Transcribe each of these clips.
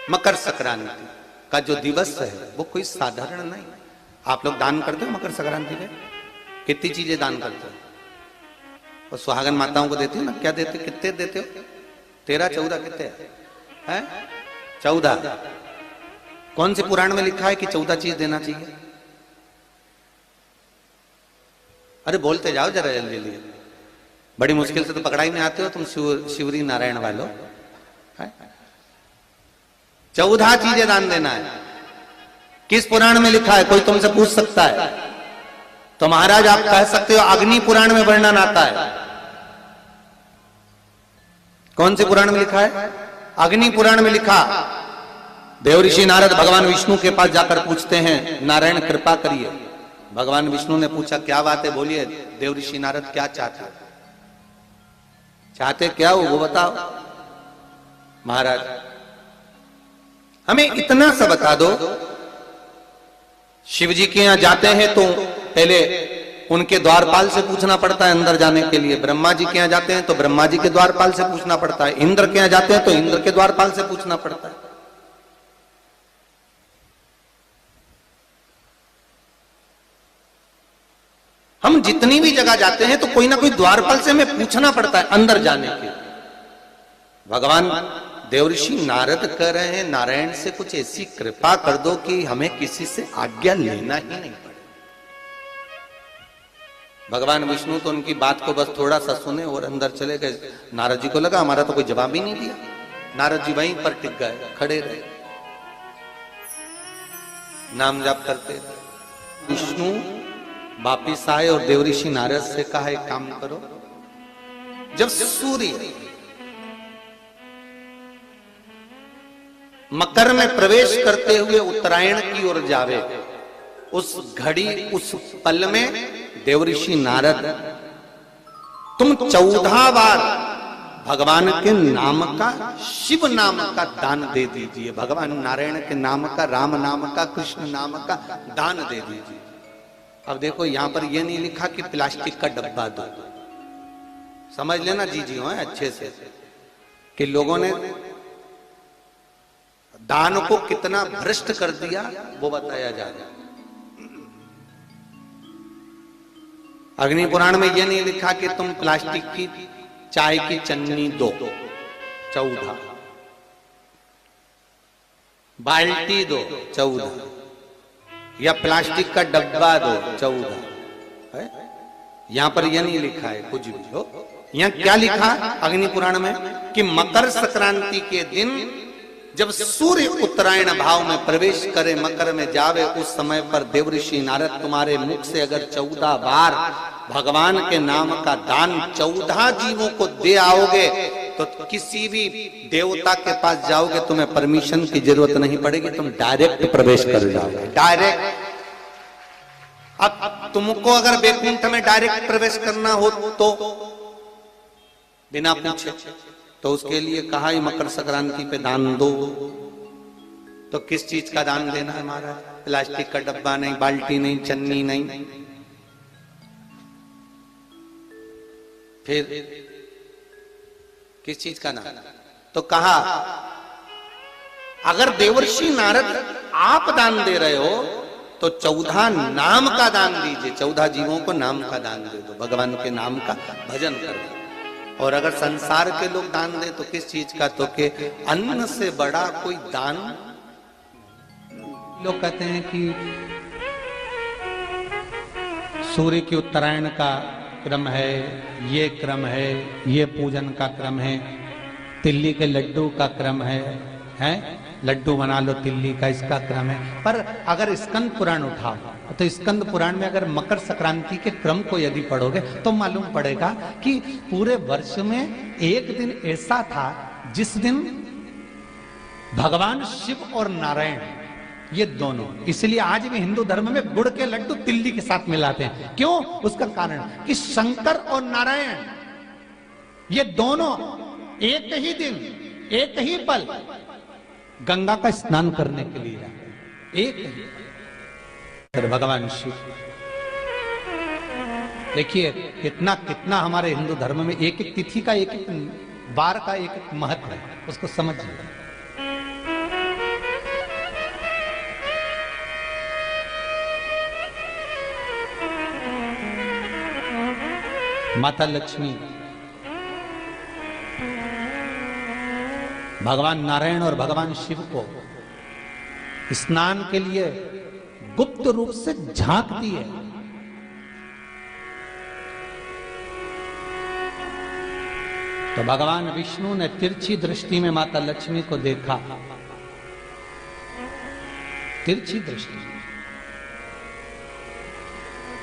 मकर संक्रांति का जो दिवस है वो कोई साधारण नहीं। आप लोग दान करते हो मकर संक्रांति में? कितनी चीजें दान करते हो? और सुहागन माताओं को देते हो ना? क्या देते, कितने देते हो? 13, 14 कितने हैं? 14। कौन से पुराण में लिखा है कि 14 चीज देना चाहिए? अरे बोलते जाओ जरा जल्दी जल्दी, बड़ी मुश्किल से तो पकड़ाई में आते हो तुम शिवरी नारायण वालों। 14 चीजें दान देना है। किस पुराण में लिखा है? कोई तुमसे पूछ सकता है तो महाराज आप कह सकते हो अग्नि पुराण में वर्णन आता है। कौन से पुराण में लिखा है? अग्नि पुराण में लिखा। देवऋषि नारद भगवान विष्णु के पास जाकर पूछते हैं, नारायण कृपा करिए। भगवान विष्णु ने पूछा क्या बात है, बोलिए। देवऋषि नारद क्या चाहते, चाहते क्या हो वो बताओ महाराज, हमें इतना सा बता दो। शिव जी के यहां जाते हैं तो पहले उनके द्वारपाल से पूछना पड़ता है अंदर जाने के लिए। ब्रह्मा जी के यहां जाते हैं तो ब्रह्मा जी के द्वारपाल से पूछना पड़ता है। इंद्र के यहां जाते हैं तो इंद्र के द्वारपाल से पूछना पड़ता है। हम जितनी भी जगह जाते हैं तो कोई ना कोई द्वारपाल से हमें पूछना पड़ता है अंदर जाने के। भगवान देवऋषि नारद कह रहे हैं नारायण से कुछ ऐसी कृपा कर दो कि हमें किसी से आज्ञा लेना ही नहीं पड़े। भगवान विष्णु तो उनकी बात को बस थोड़ा सा सुने और अंदर चले गए। नारद जी को लगा हमारा तो कोई जवाब ही नहीं दिया। नारद जी वहीं पर टिक गए, खड़े रहे, नाम जाप करते। विष्णु वापिस आए और देवऋषि नारद से कहा एक काम करो, जब सूर्य मकर में प्रवेश करते हुए उत्तरायण की ओर जावे, उस घड़ी उस पल में देवऋषि नारद तुम 14 बार भगवान के नाम का, शिव नाम का दान दे दीजिए। भगवान नारायण के नाम का, राम नाम का, कृष्ण नाम का दान दे दीजिए। अब देखो यहां पर यह नहीं लिखा कि प्लास्टिक का डब्बा दो। समझ लेना जी हो अच्छे से कि लोगों ने दान को कितना भ्रष्ट कर दिया वो बताया जा रहा है। अग्नि पुराण में यह नहीं लिखा कि तुम प्लास्टिक की चाय की चन्नी दो 14, बाल्टी दो 14, या प्लास्टिक का डब्बा दो 14। यहां पर यह नहीं लिखा है कुछ भी हो। यहां क्या लिखा अग्नि पुराण में कि मकर संक्रांति के दिन जब सूर्य उत्तरायण भाव में प्रवेश करे, मकर में जावे, उस समय पर देवऋषि नारद तुम्हारे मुख से अगर 14 बार भगवान के नाम का दान 14 जीवों को दे आओगे तो किसी भी देवता के पास जाओगे तुम्हें परमिशन की जरूरत नहीं पड़ेगी, तुम डायरेक्ट प्रवेश कर जाओगे। डायरेक्ट। अब तुमको अगर वैकुंठ में डायरेक्ट प्रवेश करना हो तो बिना पूछे, तो उसके लिए कहा ही मकर संक्रांति पे दान दो। तो किस चीज का दान देना है महाराज? प्लास्टिक का डब्बा नहीं, बाल्टी नहीं, चन्नी नहीं, फिर किस चीज का दान? तो कहा अगर देवर्षि नारद आप दान दे रहे हो तो 14 नाम का दान दीजिए। 14 जीवों को नाम का दान दे दो, भगवान के नाम का भजन करो। और अगर संसार के लोग दान दे तो किस चीज का? तो के अन्न से बड़ा कोई दान। लोग कहते हैं कि सूर्य की उत्तरायण का क्रम है, ये क्रम है, ये पूजन का क्रम है, तिल्ली के लड्डू का क्रम है, लड्डू बना लो तिल्ली का, इसका क्रम है। पर अगर स्कंद पुराण उठाओ तो स्कंद पुराण में अगर मकर संक्रांति के क्रम को यदि पढ़ोगे तो मालूम पड़ेगा कि पूरे वर्ष में एक दिन ऐसा था जिस दिन भगवान शिव और नारायण ये दोनों, इसलिए आज भी हिंदू धर्म में गुड़ के लड्डू तिल्ली के साथ मिलाते हैं। क्यों? उसका कारण कि शंकर और नारायण ये दोनों एक ही दिन, एक ही पल गंगा का स्नान करने के लिए जाते। एक ही भगवान शिव। देखिए कितना कितना हमारे हिंदू धर्म में एक एक तिथि का, एक एक बार का एक एक महत्व है, उसको समझिए। माता लक्ष्मी भगवान नारायण और भगवान शिव को स्नान के लिए गुप्त रूप से झांकती है। तो भगवान विष्णु ने तिरछी दृष्टि में माता लक्ष्मी को देखा, तिरछी दृष्टि।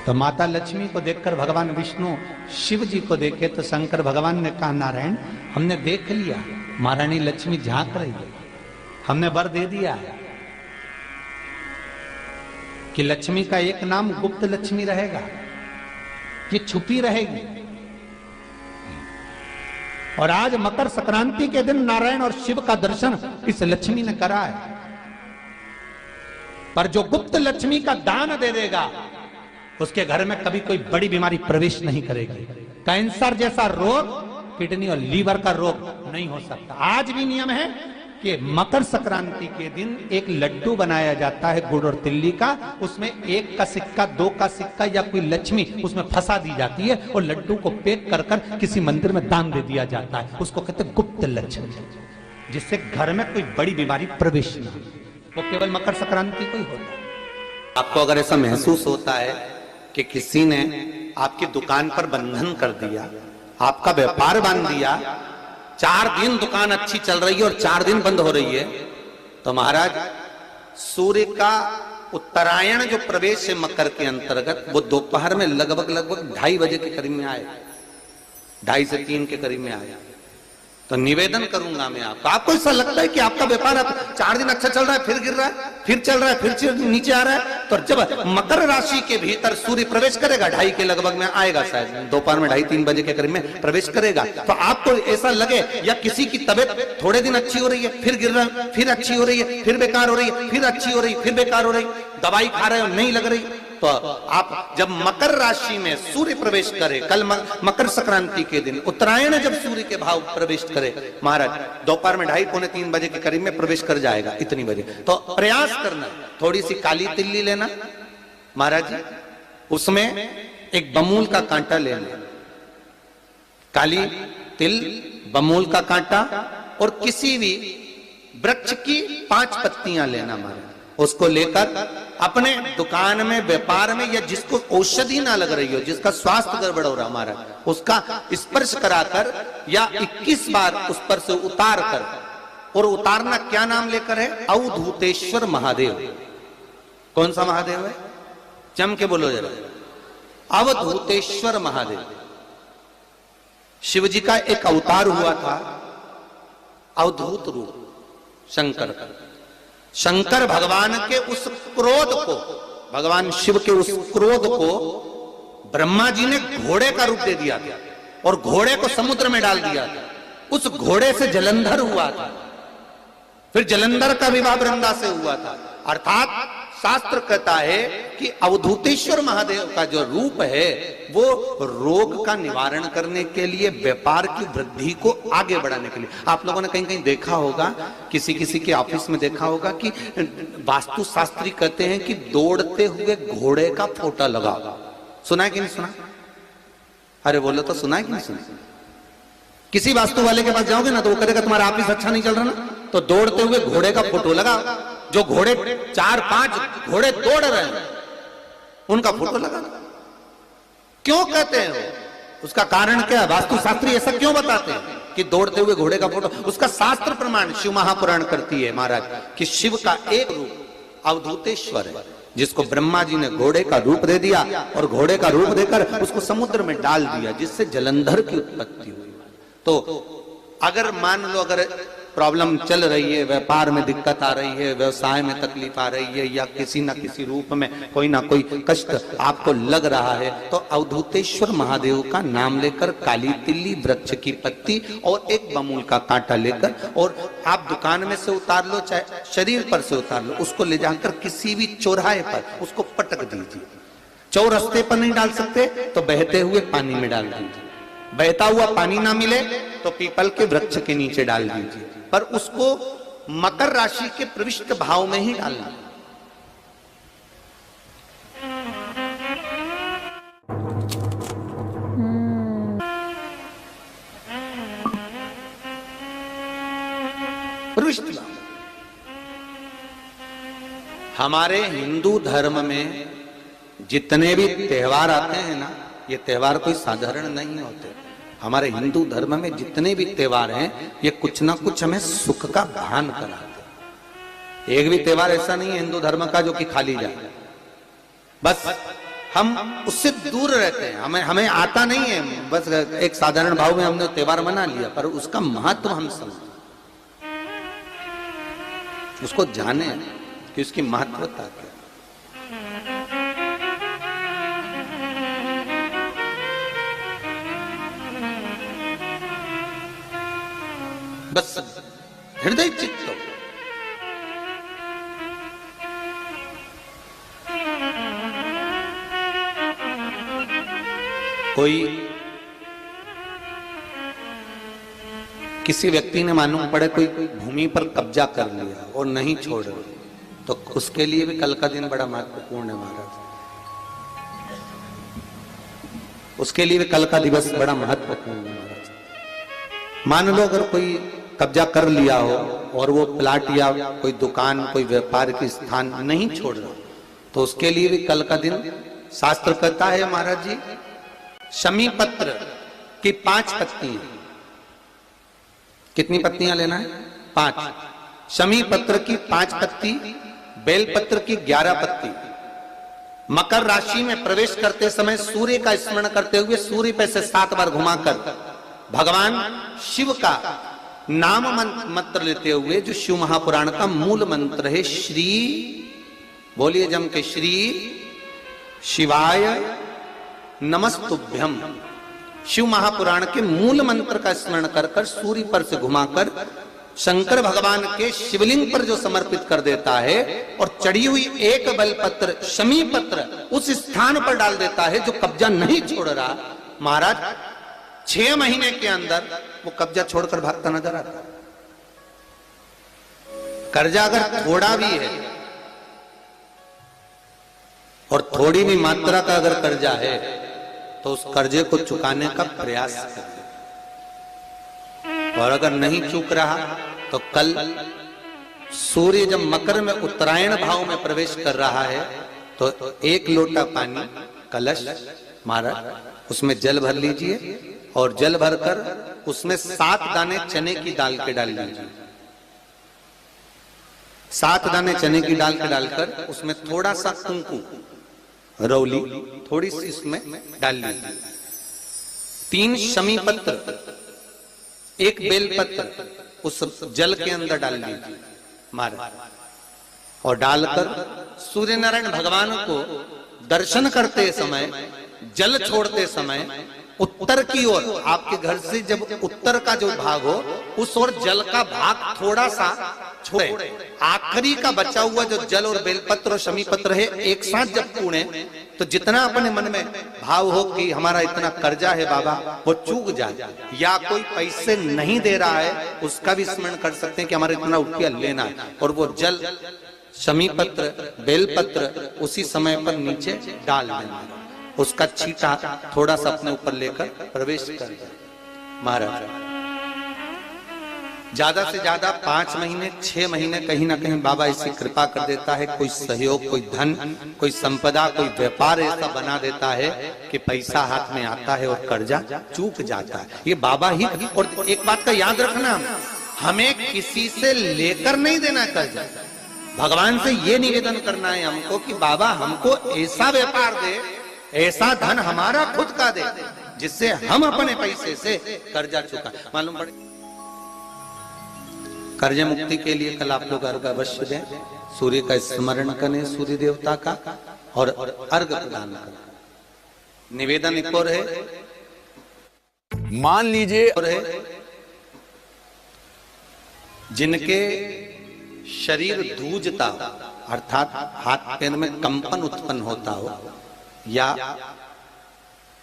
तो माता लक्ष्मी को देखकर भगवान विष्णु शिव जी को देखे तो शंकर भगवान ने कहा, नारायण हमने देख लिया, महारानी लक्ष्मी झांक रही है, हमने वर दे दिया है कि लक्ष्मी का एक नाम गुप्त लक्ष्मी रहेगा, ये छुपी रहेगी। और आज मकर संक्रांति के दिन नारायण और शिव का दर्शन इस लक्ष्मी ने करा है। पर जो गुप्त लक्ष्मी का दान दे देगा उसके घर में कभी कोई बड़ी बीमारी प्रवेश नहीं करेगी। कैंसर जैसा रोग, किडनी और लीवर का रोग नहीं हो सकता। आज भी नियम है कि मकर संक्रांति के दिन एक लड्डू बनाया जाता है गुड़ और तिल्ली का, उसमें 1 का सिक्का, 2 का सिक्का या कोई लक्ष्मी उसमें फंसा दी जाती है और लड्डू को पैक कर कर किसी मंदिर में दान दे दिया जाता है। उसको कहते हैं गुप्त लक्ष्मी, जिससे घर में कोई बड़ी बीमारी प्रवेश न हो। वो केवल मकर संक्रांति को ही होता है। आपको अगर ऐसा महसूस होता है कि किसी ने आपकी दुकान पर बंधन कर दिया, आपका व्यापार बांध दिया, 4 दिन दुकान अच्छी चल रही है और 4 दिन बंद हो रही है, तो महाराज सूर्य का उत्तरायण जो प्रवेश है मकर के अंतर्गत, वो दोपहर में लगभग 2:30 बजे के करीब में आए, 2:30 से 3 के करीब में आया। तो निवेदन करूंगा मैं आपको ऐसा लगता है कि आपका व्यापार 4 दिन अच्छा चल रहा है, फिर गिर रहा है, फिर चल रहा है, फिर नीचे आ रहा है, तो जब मकर राशि के भीतर सूर्य प्रवेश करेगा 2:30 के लगभग में आएगा, शायद दोपहर में 2:30-3 बजे के करीब में प्रवेश करेगा, तो आपको ऐसा लगे या किसी की तबियत थोड़े दिन अच्छी हो रही है, फिर गिर रहा है, फिर अच्छी हो रही है, फिर बेकार हो रही है, फिर अच्छी हो रही है, फिर बेकार हो रही, दवाई खा रहे हो नहीं लग रही, तो आप जब मकर राशि में सूर्य प्रवेश करे, कल मकर संक्रांति के दिन उत्तरायण जब सूर्य के भाव प्रवेश करे महाराज, दोपहर में 2:30-3 बजे के करीब में प्रवेश कर जाएगा, इतनी बजे, तो प्रयास करना थोड़ी सी काली तिल्ली लेना महाराज जी, उसमें एक बमूल का कांटा लेना, काली तिल, बमूल का कांटा और किसी भी वृक्ष की 5 पत्तियां लेना महाराज, उसको लेकर अपने दुकान में, व्यापार में, या जिसको औषधि ना लग रही हो, जिसका स्वास्थ्य गड़बड़ हो रहा हमारा, उसका स्पर्श कराकर या 21 बार उस पर से उतार कर, और उतारना क्या नाम लेकर है? अवधूतेश्वर महादेव। कौन सा महादेव है? जम के बोलो जरा, अवधूतेश्वर महादेव। शिव जी का एक अवतार हुआ था, अवधूत रूप शंकर का। शंकर भगवान के उस क्रोध को, भगवान शिव के उस क्रोध को ब्रह्मा जी ने घोड़े का रूप दे दिया था और घोड़े को समुद्र में डाल दिया था। उस घोड़े से जलंधर हुआ था, फिर जलंधर का विवाह वृंदा से हुआ था। अर्थात शास्त्र कहता है कि अवधूतेश्वर महादेव का जो रूप है वो रोग का निवारण करने के लिए, व्यापार की वृद्धि को आगे बढ़ाने के लिए। आप लोगों ने कहीं कहीं देखा होगा, किसी किसी के ऑफिस में देखा होगा कि वास्तु शास्त्री कहते हैं कि दौड़ते हुए घोड़े का फोटो लगाओ। सुना है कि नहीं सुना? अरे बोलो तो, सुना है कि नहीं सुना? किसी वास्तु वाले के पास जाओगे ना तो वो कहेगा तुम्हारा ऑफिस अच्छा नहीं चल रहा ना, तो दौड़ते हुए घोड़े का फोटो लगाओ। जो घोड़े 4-5 घोड़े दौड़ रहे हैं उनका फोटो लगा। क्यों कहते हैं वो? उसका कारण क्या है? वास्तुशास्त्री ऐसा क्यों बताते हैं कि दौड़ते हुए घोड़े का फोटो? उसका शास्त्र प्रमाण शिव महापुराण करती है महाराज कि शिव का एक रूप अवधूतेश्वर है, जिसको ब्रह्मा जी ने घोड़े का रूप दे दिया और घोड़े का रूप देकर उसको समुद्र में डाल दिया, जिससे जलंधर की उत्पत्ति हुई। तो अगर मान लो, अगर प्रॉब्लम चल रही है, व्यापार में दिक्कत आ रही है, व्यवसाय में तकलीफ आ रही है, या किसी ना किसी रूप में कोई ना कोई कष्ट आपको लग रहा है, तो अवधूतेश्वर महादेव का नाम लेकर काली तिल्ली, वृक्ष की पत्ती और एक बमूल का कांटा लेकर, और आप दुकान में से उतार लो, चाहे शरीर पर से उतार लो, उसको ले जाकर किसी भी चौराहे पर उसको पटक दीजिए। चौरस्ते पर नहीं डाल सकते तो बहते हुए पानी में डाल दीजिए। बहता हुआ पानी ना मिले तो पीपल के वृक्ष के नीचे डाल दीजिए, पर उसको मकर राशि के प्रविष्ट भाव में ही डालना। हमारे हिंदू धर्म में जितने भी त्योहार आते हैं ना, ये त्योहार कोई साधारण नहीं होते। हमारे हिंदू धर्म में जितने भी त्योहार हैं, ये कुछ ना कुछ हमें सुख का भान कराते। एक भी त्योहार ऐसा नहीं है हिंदू धर्म का जो कि खाली जाए। बस हम उससे दूर रहते हैं, हमें आता नहीं है। बस एक साधारण भाव में हमने त्योहार मना लिया, पर उसका महत्व हम समझे, उसको जाने कि उसकी महत्वता क्या। बस हृदय चित्त कोई किसी व्यक्ति ने मालूम पड़े कोई भूमि पर कब्जा कर लिया और नहीं छोड़ रहे, तो उसके लिए भी कल का दिन बड़ा महत्वपूर्ण है महाराज। उसके लिए भी कल का दिवस बड़ा महत्वपूर्ण है महाराज। मान लो अगर कोई कब्जा कर लिया हो और वो प्लाट या कोई दुकान, कोई व्यापार की स्थान नहीं छोड़ रहा, तो उसके लिए भी कल का दिन शास्त्र कहता है महाराज जी, शमी पत्र की 5 पत्तियां। कितनी पत्तियां लेना है? 5। शमी पत्र की 5 पत्ती, बेल पत्र की 11 पत्ती। मकर राशि में प्रवेश करते समय सूर्य का स्मरण करते हुए सूर्य पे से 7 बार घुमाकर भगवान शिव का नाम मंत्र लेते हुए, जो शिव महापुराण का मूल मंत्र है, श्री, बोलिए जम के, श्री शिवाय नमस्तुभ्यम। शिव महापुराण के मूल मंत्र का स्मरण कर कर सूर्य पर से घुमाकर शंकर भगवान के शिवलिंग पर जो समर्पित कर देता है और चढ़ी हुई एक बेलपत्र शमी पत्र उस स्थान पर डाल देता है जो कब्जा नहीं छोड़ रहा, महाराज 6 महीने के अंदर वो कब्जा छोड़कर भागता नजर आता। कर्जा अगर थोड़ा भी है और थोड़ी भी मात्रा का अगर कर्जा है, तो उस कर्जे को चुकाने का प्रयास करें। और अगर नहीं चूक रहा तो कल सूर्य जब मकर में उत्तरायण भाव में प्रवेश कर रहा है, तो 1 लोटा पानी कलश महाराज उसमें जल भर लीजिए और जल भरकर उसमें 7 दाने चने की दाल के डाल लीजिए। 7 दाने चने की दाल के डालकर उसमें थोड़ा सा कुंकू रौली थोड़ी सी इसमें डाल लीजिए। 3 शमी पत्र, 1 बेल पत्र उस जल के अंदर डाल लीजिए महाराज, और डालकर सूर्य नारायण भगवान को दर्शन करते समय, जल छोड़ते समय उत्तर की ओर, आपके घर से जब उत्तर का जो भाग हो उस ओर जल का भाग थोड़ा सा छोड़े। आखिरी का बचा हुआ जो जल और बेलपत्र और शमी पत्र है एक साथ जब पूणे, तो जितना अपने मन में भाव हो कि हमारा इतना कर्जा है बाबा, वो चूक जाए, या कोई पैसे नहीं दे रहा है उसका भी स्मरण कर सकते हैं कि हमारा इतना रुपया लेना है, और वो जल शमी पत्र बेलपत्र उसी समय पर नीचे डाल देना, उसका छींटा थोड़ा सा अपने ऊपर लेकर प्रवेश कर जाए महाराज। ज्यादा से ज्यादा 5 महीने 6 महीने कहीं ना कहीं बाबा ऐसी कृपा कर देता है, कोई सहयोग, कोई धन, कोई संपदा, कोई व्यापार ऐसा बना देता है कि पैसा हाथ में आता है और कर्जा चूक जाता है। ये बाबा ही। और एक बात का याद रखना, हमें किसी से लेकर नहीं देना कर्जा, भगवान से ये निवेदन करना है हमको कि बाबा हमको ऐसा व्यापार दे, ऐसा धन हमारा खुद का दे जिससे हम अपने पैसे से कर्जा चुका। मालूम पड़े कर्ज मुक्ति के लिए कल आप लोग अर्घ अवश्य दें, सूर्य का स्मरण करें, सूर्य देवता का, और अर्घ प्रदान करें। निवेदन एक और है, मान लीजिए और है जिनके शरीर धूजता हो, अर्थात हाथ पैर में कंपन उत्पन्न होता हो, या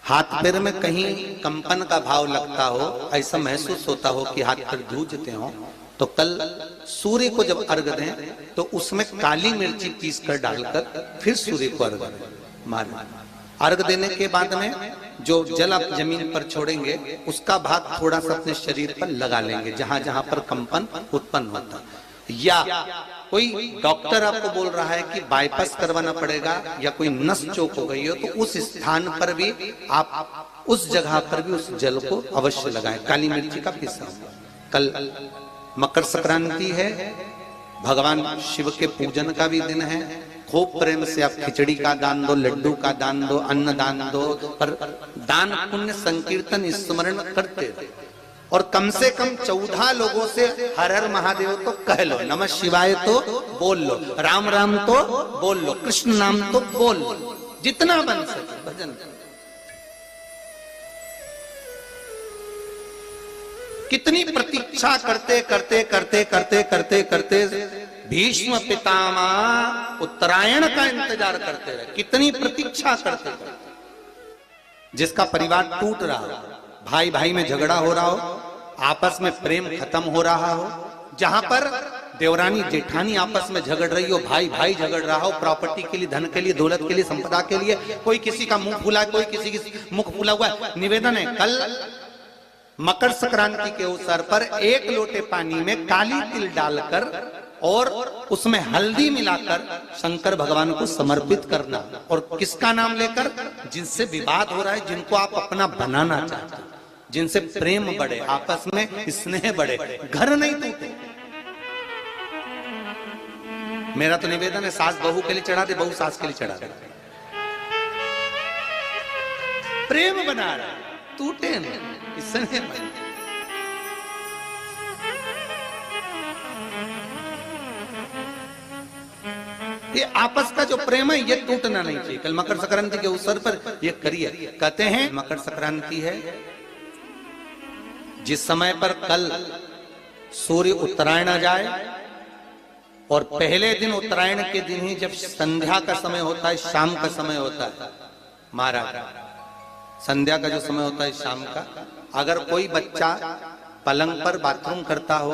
हाथ पैर में कहीं कंपन का भाव लगता हो, ऐसा महसूस होता हो कि हाथ पैर धूजते हो, तो कल सूर्य को जब अर्घ दें तो उसमें काली मिर्ची पीस कर डालकर फिर सूर्य को अर्घ मारें। अर्घ देने के बाद में जो जल आप जमीन पर छोड़ेंगे उसका भाग थोड़ा सा अपने शरीर पर लगा लेंगे, जहां जहां पर कंपन उत्पन्न होता, या कोई डॉक्टर आपको बोल रहा है कि बाईपास करवाना पड़ेगा या कोई नस चोक हो गई हो, तो उस स्थान पर भी आप उस जगह पर भी उस जल को अवश्य लगाएं। काली मिर्ची का पिसा हुआ। कल मकर संक्रांति है, भगवान शिव के पूजन का भी दिन है। खूब प्रेम से आप खिचड़ी का दान दो, लड्डू का दान दो, अन्न दान दो, पर दान पुण्य संकीर्तन स्मरण करते रहो। और कम से कम 14 लोगों से हर हर महादेव तो कह लो, नमः शिवाय तो बोल लो, राम राम तो बोल लो, कृष्ण नाम तो बोल लो, जितना बन सके भजन। कितनी प्रतीक्षा करते करते करते करते करते करते भीष्म पितामह उत्तरायण का इंतजार करते रहे। कितनी प्रतीक्षा करते करते। जिसका परिवार टूट रहा हो, भाई भाई में झगड़ा हो रहा हो, आपस में प्रेम खत्म हो रहा हो, जहां पर देवरानी जेठानी आपस में झगड़ रही हो, भाई भाई झगड़ रहा हो, प्रॉपर्टी के लिए, धन के लिए, दौलत के लिए, संपदा के लिए, कोई किसी का मुंह फूला, कोई किसी की मुख फूला हुआ। निवेदन है, कल मकर संक्रांति के अवसर पर 1 लोटे पानी में काली तिल डालकर और उसमें हल्दी मिलाकर शंकर भगवान को समर्पित करना। और किसका नाम लेकर? जिनसे विवाद हो रहा है, जिनको आप अपना बनाना चाहते हैं, जिनसे प्रेम बढ़े, आपस में स्नेह बढ़े, घर नहीं टूटे। मेरा तो निवेदन है, सास बहू के लिए चढ़ा दे, बहू सास के लिए चढ़ा दे। प्रेम बना रहा, टूटे नहीं, स्नेह बढ़े। ये आपस का जो प्रेम है ये टूटना नहीं चाहिए। कल मकर संक्रांति के अवसर पर ये करिए। कहते हैं मकर संक्रांति है, जिस समय पर कल सूर्य उत्तरायण आ जाए और पहले दिन उत्तरायण के दिन ही जब संध्या का समय होता है, शाम का समय होता है, महाराज संध्या का जो समय होता है शाम का, अगर कोई बच्चा पलंग पर बाथरूम करता हो,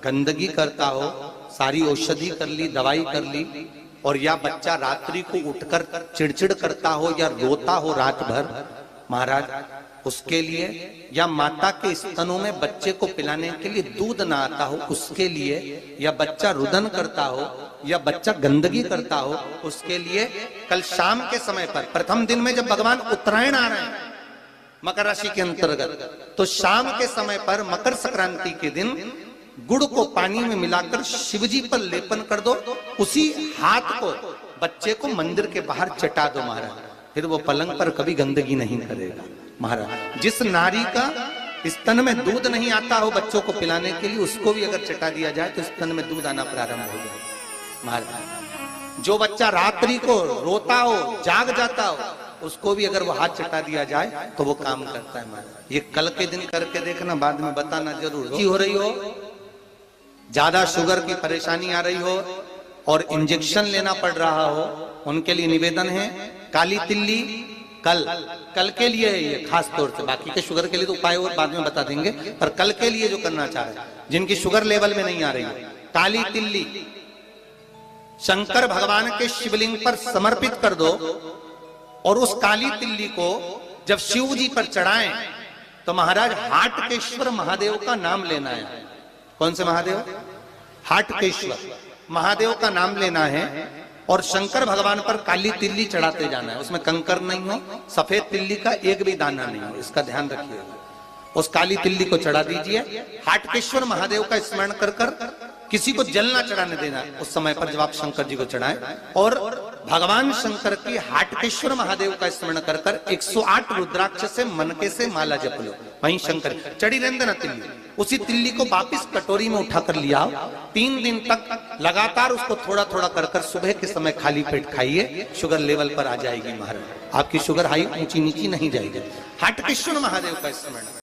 गंदगी करता हो, सारी औषधि कर ली, दवाई कर ली, और या बच्चा रात्रि को उठकर चिड़चिड़ करता हो या रोता हो रात भर, महाराज उसके लिए, या माता के स्तनों में बच्चे को पिलाने के लिए दूध ना आता हो उसके लिए, या बच्चा रुदन करता हो या बच्चा गंदगी करता हो उसके लिए, कल शाम के समय पर प्रथम दिन में जब भगवान उत्तरायण आ रहे हैं मकर राशि के अंतर्गत, तो शाम के समय पर मकर संक्रांति के दिन गुड़ को पानी में मिलाकर शिवजी पर लेपन कर दो। उसी हाथ को बच्चे को मंदिर के बाहर चटा दो महाराज, फिर वो पलंग पर कभी गंदगी नहीं करेगा महाराज। जिस नारी का स्तन में दूध नहीं आता हो बच्चों को पिलाने के लिए, उसको भी अगर चटा दिया जाए तो स्तन में दूध आना प्रारंभ हो जाए महाराज। जो बच्चा रात्रि को रोता हो, जाग जाता हो, उसको भी अगर वो हाथ चटा दिया जाए तो वो काम करता है महाराज। ये कल के दिन करके देखना, बाद में बताना जरूर। हो रही हो, ज्यादा शुगर की परेशानी आ रही हो और इंजेक्शन लेना पड़ रहा हो, उनके लिए निवेदन है, काली तिल्ली कल के लिए है ये खास तौर से। बाकी के शुगर के लिए तो उपाय और बाद में बता देंगे, पर कल के लिए जो करना चाह रहे हैं, जिनकी शुगर लेवल में नहीं आ रही, काली तिल्ली शंकर भगवान के शिवलिंग पर समर्पित कर दो। और उस काली तिल्ली को जब शिव जी पर चढ़ाएं तो महाराज हाटकेश्वर महादेव का नाम लेना है। कौन से महादेव? हाटकेश्वर महादेव का नाम लेना है और शंकर भगवान पर काली तिल्ली चढ़ाते जाना है। उसमें कंकर नहीं हो, सफेद तिल्ली का एक भी दाना नहीं हो, इसका ध्यान रखिएगा। उस काली तिल्ली को चढ़ा दीजिए। हाटकेश्वर महादेव का स्मरण कर कर किसी को जल ना चढ़ाने देना उस समय पर जब आप शंकर जी को चढ़ाएं। और भगवान शंकर की हाटकेश्वर महादेव का स्मरण कर कर 108 रुद्राक्ष से मनके से माला जप लो। वहीं शंकर चढ़ी रहने देना तिल्ली। उसी तिल्ली को वापिस कटोरी में उठाकर लिया, 3 दिन तक लगातार उसको थोड़ा थोड़ा कर कर सुबह के समय खाली पेट खाइए, शुगर लेवल पर आ जाएगी महाराज। आपकी शुगर हाई ऊंची नीची नहीं जाएगी। हाटकेश्वर महादेव का स्मरण।